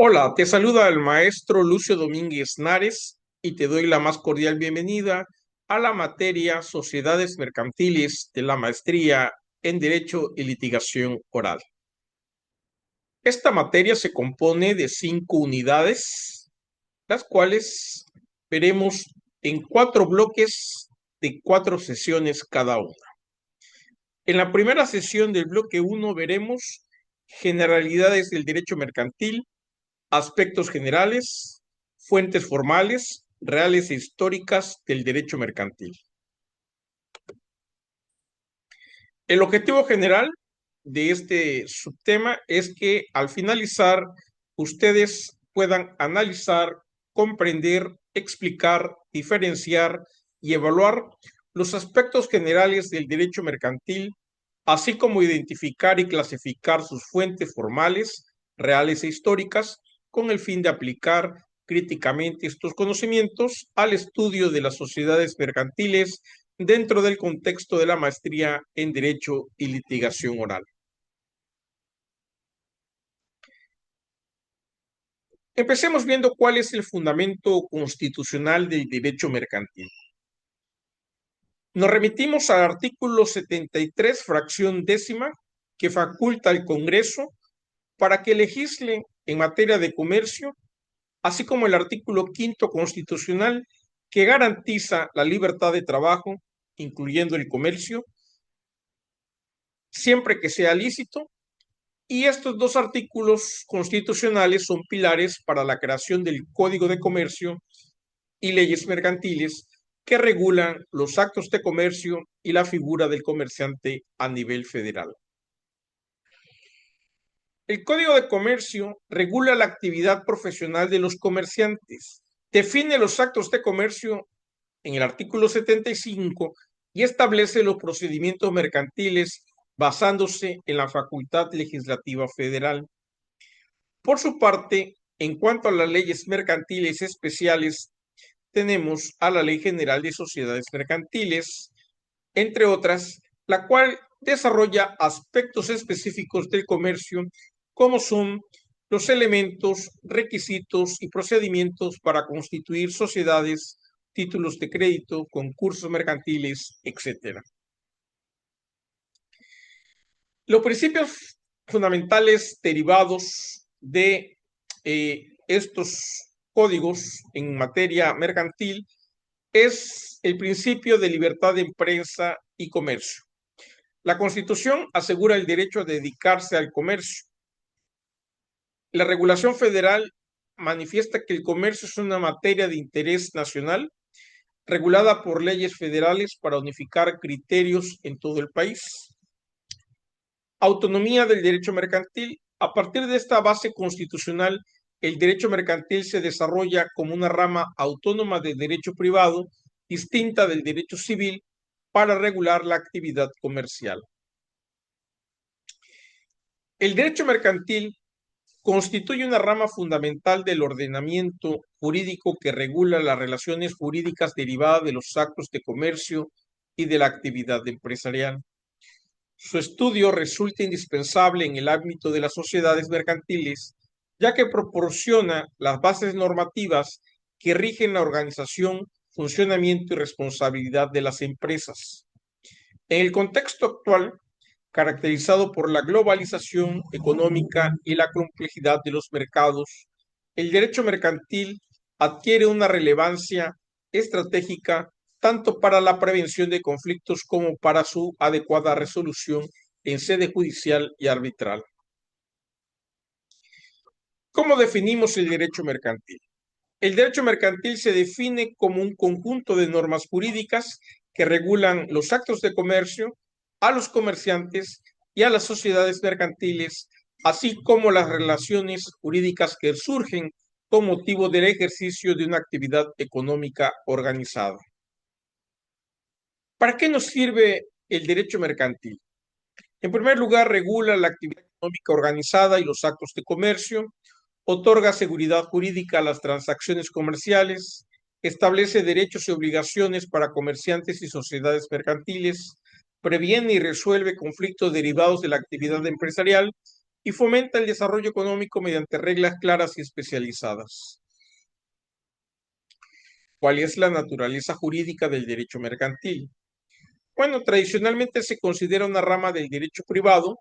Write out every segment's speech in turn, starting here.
Hola, te saluda el maestro Lucio Domínguez Nares y te doy la más cordial bienvenida a la materia Sociedades Mercantiles de la maestría en Derecho y Litigación Oral. Esta materia se compone de 5 unidades, las cuales veremos en 4 bloques de 4 sesiones cada una. En la primera sesión del bloque 1 veremos generalidades del derecho mercantil, aspectos generales, fuentes formales, reales e históricas del derecho mercantil. El objetivo general de este subtema es que al finalizar ustedes puedan analizar, comprender, explicar, diferenciar y evaluar los aspectos generales del derecho mercantil, así como identificar y clasificar sus fuentes formales, reales e históricas, con el fin de aplicar críticamente estos conocimientos al estudio de las sociedades mercantiles dentro del contexto de la maestría en Derecho y Litigación Oral. Empecemos viendo cuál es el fundamento constitucional del derecho mercantil. Nos remitimos al artículo 73, fracción décima, que faculta al Congreso para que legisle en materia de comercio, así como el artículo 5 constitucional, que garantiza la libertad de trabajo, incluyendo el comercio, siempre que sea lícito. Y estos dos artículos constitucionales son pilares para la creación del Código de Comercio y leyes mercantiles que regulan los actos de comercio y la figura del comerciante a nivel federal. El Código de Comercio regula la actividad profesional de los comerciantes, define los actos de comercio en el artículo 75 y establece los procedimientos mercantiles basándose en la facultad legislativa federal. Por su parte, en cuanto a las leyes mercantiles especiales, tenemos a la Ley General de Sociedades Mercantiles, entre otras, la cual desarrolla aspectos específicos del comercio, como son los elementos, requisitos y procedimientos para constituir sociedades, títulos de crédito, concursos mercantiles, etc. Los principios fundamentales derivados de estos códigos en materia mercantil es el principio de libertad de empresa y comercio. La Constitución asegura el derecho a dedicarse al comercio. La regulación federal manifiesta que el comercio es una materia de interés nacional regulada por leyes federales para unificar criterios en todo el país. Autonomía del derecho mercantil. A partir de esta base constitucional, el derecho mercantil se desarrolla como una rama autónoma del derecho privado, distinta del derecho civil, para regular la actividad comercial. El derecho mercantil constituye una rama fundamental del ordenamiento jurídico que regula las relaciones jurídicas derivadas de los actos de comercio y de la actividad empresarial. Su estudio resulta indispensable en el ámbito de las sociedades mercantiles, ya que proporciona las bases normativas que rigen la organización, funcionamiento y responsabilidad de las empresas. En el contexto actual, caracterizado por la globalización económica y la complejidad de los mercados, el derecho mercantil adquiere una relevancia estratégica tanto para la prevención de conflictos como para su adecuada resolución en sede judicial y arbitral. ¿Cómo definimos el derecho mercantil? El derecho mercantil se define como un conjunto de normas jurídicas que regulan los actos de comercio, a los comerciantes y a las sociedades mercantiles, así como las relaciones jurídicas que surgen con motivo del ejercicio de una actividad económica organizada. ¿Para qué nos sirve el derecho mercantil? En primer lugar, regula la actividad económica organizada y los actos de comercio, otorga seguridad jurídica a las transacciones comerciales, establece derechos y obligaciones para comerciantes y sociedades mercantiles, previene y resuelve conflictos derivados de la actividad empresarial y fomenta el desarrollo económico mediante reglas claras y especializadas. ¿Cuál es la naturaleza jurídica del derecho mercantil? Bueno, tradicionalmente se considera una rama del derecho privado,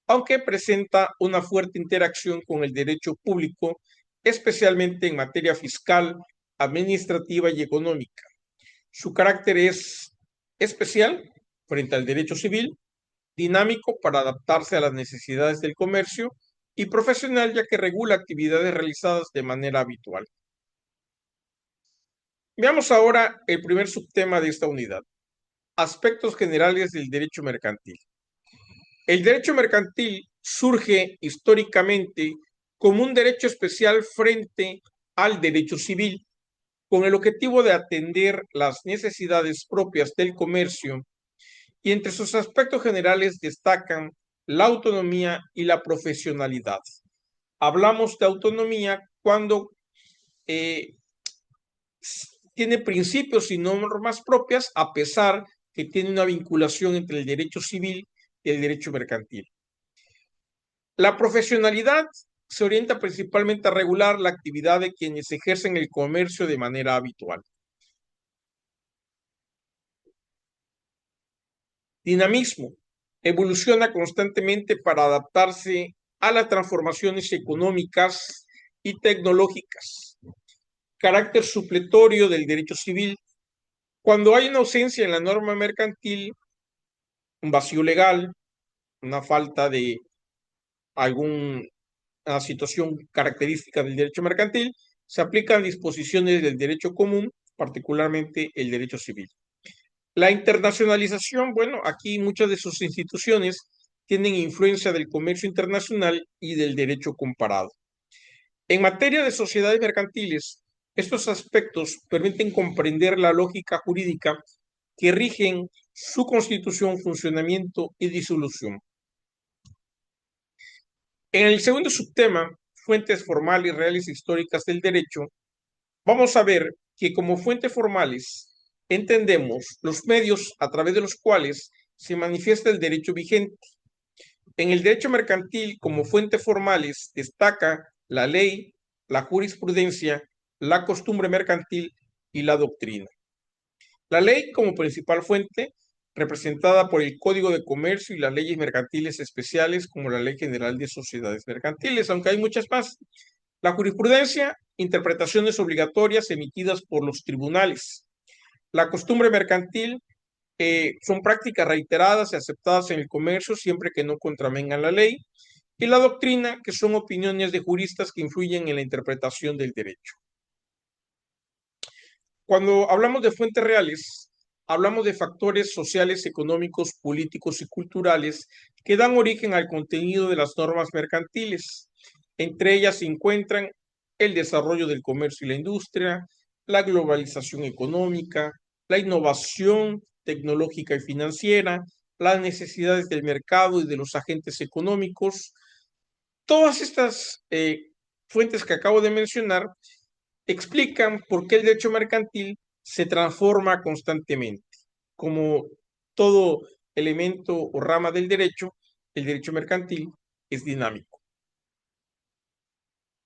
aunque presenta una fuerte interacción con el derecho público, especialmente en materia fiscal, administrativa y económica. Su carácter es especial frente al derecho civil, dinámico para adaptarse a las necesidades del comercio y profesional, ya que regula actividades realizadas de manera habitual. Veamos ahora el primer subtema de esta unidad: aspectos generales del derecho mercantil. El derecho mercantil surge históricamente como un derecho especial frente al derecho civil, con el objetivo de atender las necesidades propias del comercio, y entre sus aspectos generales destacan la autonomía y la profesionalidad. Hablamos de autonomía cuando tiene principios y normas propias, a pesar que tiene una vinculación entre el derecho civil y el derecho mercantil. La profesionalidad se orienta principalmente a regular la actividad de quienes ejercen el comercio de manera habitual. Dinamismo. Evoluciona constantemente para adaptarse a las transformaciones económicas y tecnológicas. Carácter supletorio del derecho civil. Cuando hay una ausencia en la norma mercantil, un vacío legal, una falta de alguna situación característica del derecho mercantil, se aplican disposiciones del derecho común, particularmente el derecho civil. La internacionalización, bueno, aquí muchas de sus instituciones tienen influencia del comercio internacional y del derecho comparado. En materia de sociedades mercantiles, estos aspectos permiten comprender la lógica jurídica que rigen su constitución, funcionamiento y disolución. En el segundo subtema, fuentes formales, reales e históricas del derecho, vamos a ver que como fuentes formales entendemos los medios a través de los cuales se manifiesta el derecho vigente. En el derecho mercantil, como fuentes formales, destaca la ley, la jurisprudencia, la costumbre mercantil y la doctrina. La ley como principal fuente, representada por el Código de Comercio y las leyes mercantiles especiales como la Ley General de Sociedades Mercantiles, aunque hay muchas más. La jurisprudencia, interpretaciones obligatorias emitidas por los tribunales. La costumbre mercantil, son prácticas reiteradas y aceptadas en el comercio siempre que no contravengan la ley. Y la doctrina, que son opiniones de juristas que influyen en la interpretación del derecho. Cuando hablamos de fuentes reales, hablamos de factores sociales, económicos, políticos y culturales que dan origen al contenido de las normas mercantiles. Entre ellas se encuentran el desarrollo del comercio y la industria, la globalización económica, la innovación tecnológica y financiera, las necesidades del mercado y de los agentes económicos. Todas estas fuentes que acabo de mencionar explican por qué el derecho mercantil se transforma constantemente. Como todo elemento o rama del derecho, el derecho mercantil es dinámico.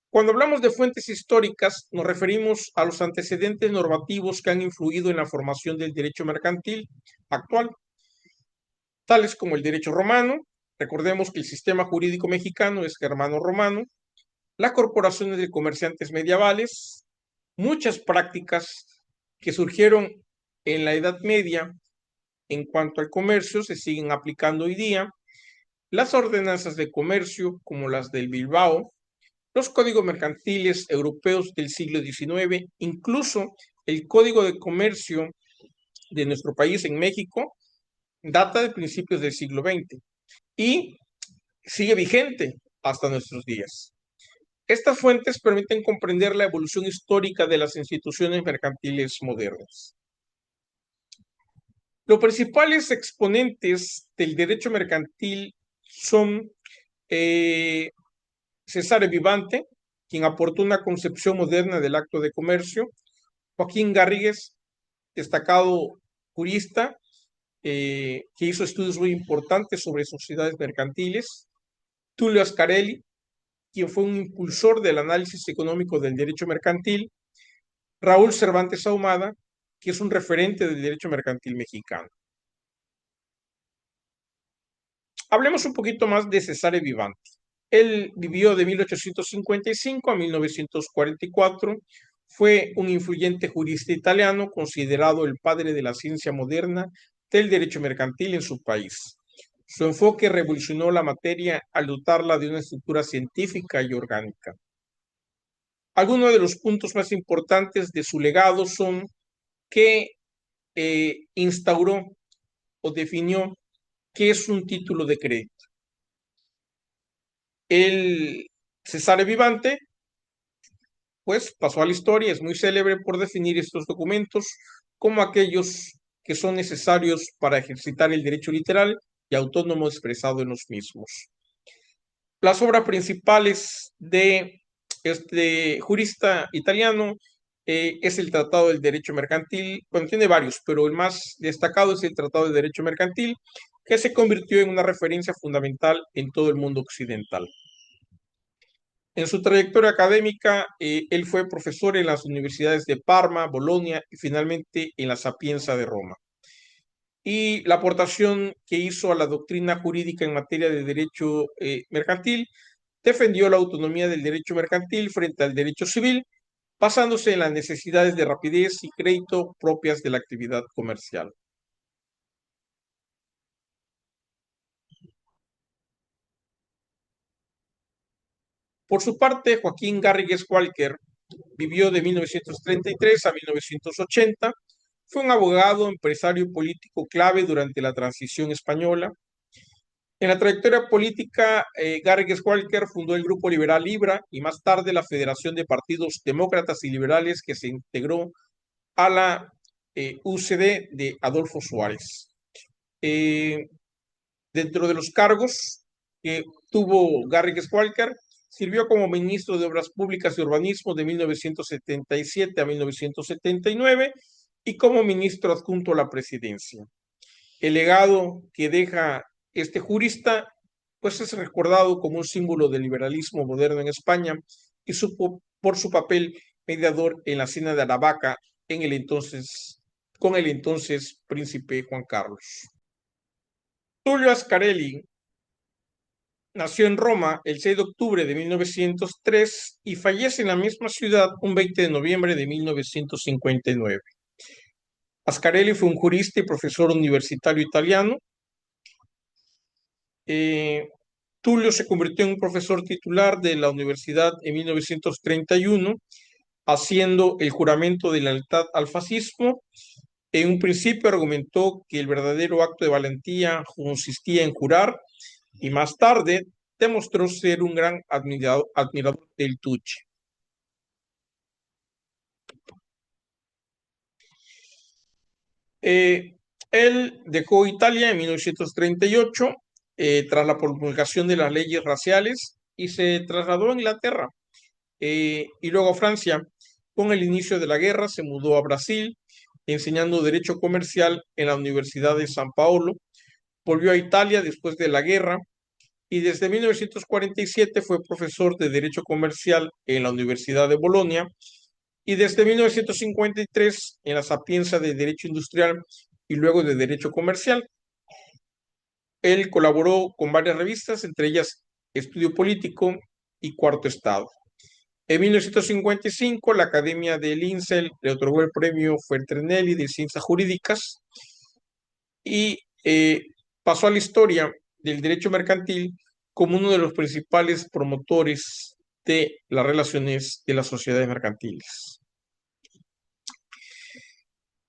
Cuando hablamos de fuentes históricas, nos referimos a los antecedentes normativos que han influido en la formación del derecho mercantil actual, tales como el derecho romano. Recordemos que el sistema jurídico mexicano es germano-romano, las corporaciones de comerciantes medievales, muchas prácticas que surgieron en la Edad Media en cuanto al comercio se siguen aplicando hoy día, las ordenanzas de comercio como las del Bilbao, los códigos mercantiles europeos del siglo XIX, incluso el código de comercio de nuestro país en México data de principios del siglo XX y sigue vigente hasta nuestros días. Estas fuentes permiten comprender la evolución histórica de las instituciones mercantiles modernas. Los principales exponentes del derecho mercantil son Cesare Vivante, quien aportó una concepción moderna del acto de comercio; Joaquín Garrigues, destacado jurista, que hizo estudios muy importantes sobre sociedades mercantiles; Tullio Ascarelli, quien fue un impulsor del análisis económico del derecho mercantil; Raúl Cervantes Ahumada, que es un referente del derecho mercantil mexicano. Hablemos un poquito más de Cesare Vivanti. Él vivió de 1855 a 1944, fue un influyente jurista italiano, considerado el padre de la ciencia moderna del derecho mercantil en su país. Su enfoque revolucionó la materia al dotarla de una estructura científica y orgánica. Algunos de los puntos más importantes de su legado son que instauró o definió qué es un título de crédito. El Cesare Vivante, pues, pasó a la historia, es muy célebre por definir estos documentos como aquellos que son necesarios para ejercitar el derecho literal y autónomo expresado en los mismos. Las obras principales de este jurista italiano es el Tratado del Derecho Mercantil. Bueno, tiene varios, pero el más destacado es el Tratado de Derecho Mercantil, que se convirtió en una referencia fundamental en todo el mundo occidental. En su trayectoria académica, él fue profesor en las universidades de Parma, Bolonia y finalmente en la Sapienza de Roma. Y la aportación que hizo a la doctrina jurídica en materia de derecho mercantil defendió la autonomía del derecho mercantil frente al derecho civil, basándose en las necesidades de rapidez y crédito propias de la actividad comercial. Por su parte, Joaquín Garrigues Walker vivió de 1933 a 1980. Fue un abogado, empresario y político clave durante la transición española. En la trayectoria política, Garrigues Walker fundó el Grupo Liberal Libra y más tarde la Federación de Partidos Demócratas y Liberales, que se integró a la UCD de Adolfo Suárez. Dentro de los cargos que tuvo Garrigues Walker, sirvió como ministro de Obras Públicas y Urbanismo de 1977 a 1979 y como ministro adjunto a la presidencia. El legado que deja este jurista, pues, es recordado como un símbolo del liberalismo moderno en España y por su papel mediador en la Cena de Aravaca con el entonces príncipe Juan Carlos. Tullio Ascarelli nació en Roma el 6 de octubre de 1903 y fallece en la misma ciudad un 20 de noviembre de 1959. Ascarelli fue un jurista y profesor universitario italiano. Tullio se convirtió en un profesor titular de la universidad en 1931, haciendo el juramento de lealtad al fascismo. En un principio argumentó que el verdadero acto de valentía consistía en jurar, y más tarde demostró ser un gran admirador del Tucci. Él dejó Italia en 1938 tras la promulgación de las leyes raciales y se trasladó a Inglaterra y luego a Francia. Con el inicio de la guerra se mudó a Brasil, enseñando Derecho Comercial en la Universidad de San Paolo. Volvió a Italia después de la guerra y desde 1947 fue profesor de Derecho Comercial en la Universidad de Bolonia y desde 1953 en la Sapienza de Derecho Industrial y luego de Derecho Comercial. Él colaboró con varias revistas, entre ellas Estudio Político y Cuarto Estado. En 1955, la Academia de Linsel le otorgó el premio Feltrinelli de Ciencias Jurídicas y pasó a la historia del derecho mercantil como uno de los principales promotores de las relaciones de las sociedades mercantiles.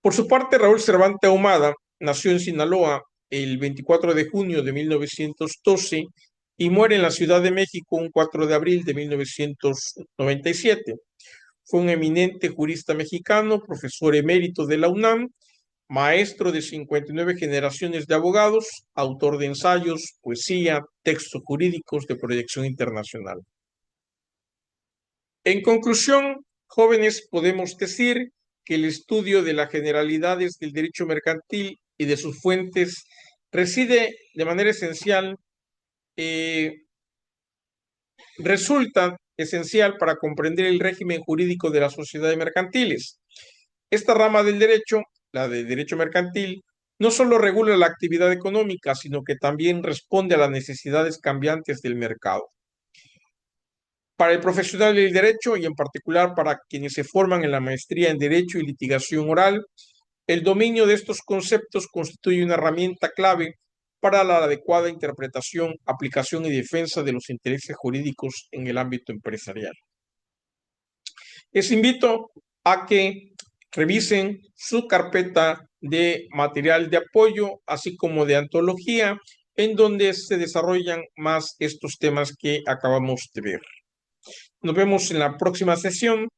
Por su parte, Raúl Cervantes Ahumada nació en Sinaloa el 24 de junio de 1912 y muere en la Ciudad de México un 4 de abril de 1997. Fue un eminente jurista mexicano, profesor emérito de la UNAM, maestro de 59 generaciones de abogados, autor de ensayos, poesía, textos jurídicos de proyección internacional. En conclusión, jóvenes, podemos decir que el estudio de las generalidades del derecho mercantil y de sus fuentes reside de manera esencial resulta esencial para comprender el régimen jurídico de las sociedades mercantiles. Esta rama del derecho, la de derecho mercantil, no solo regula la actividad económica, sino que también responde a las necesidades cambiantes del mercado. Para el profesional del derecho y en particular para quienes se forman en la maestría en Derecho y Litigación Oral, el dominio de estos conceptos constituye una herramienta clave para la adecuada interpretación, aplicación y defensa de los intereses jurídicos en el ámbito empresarial. Les invito a que revisen su carpeta de material de apoyo, así como de antología, en donde se desarrollan más estos temas que acabamos de ver. Nos vemos en la próxima sesión.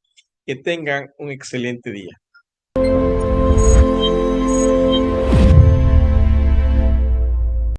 Que tengan un excelente día.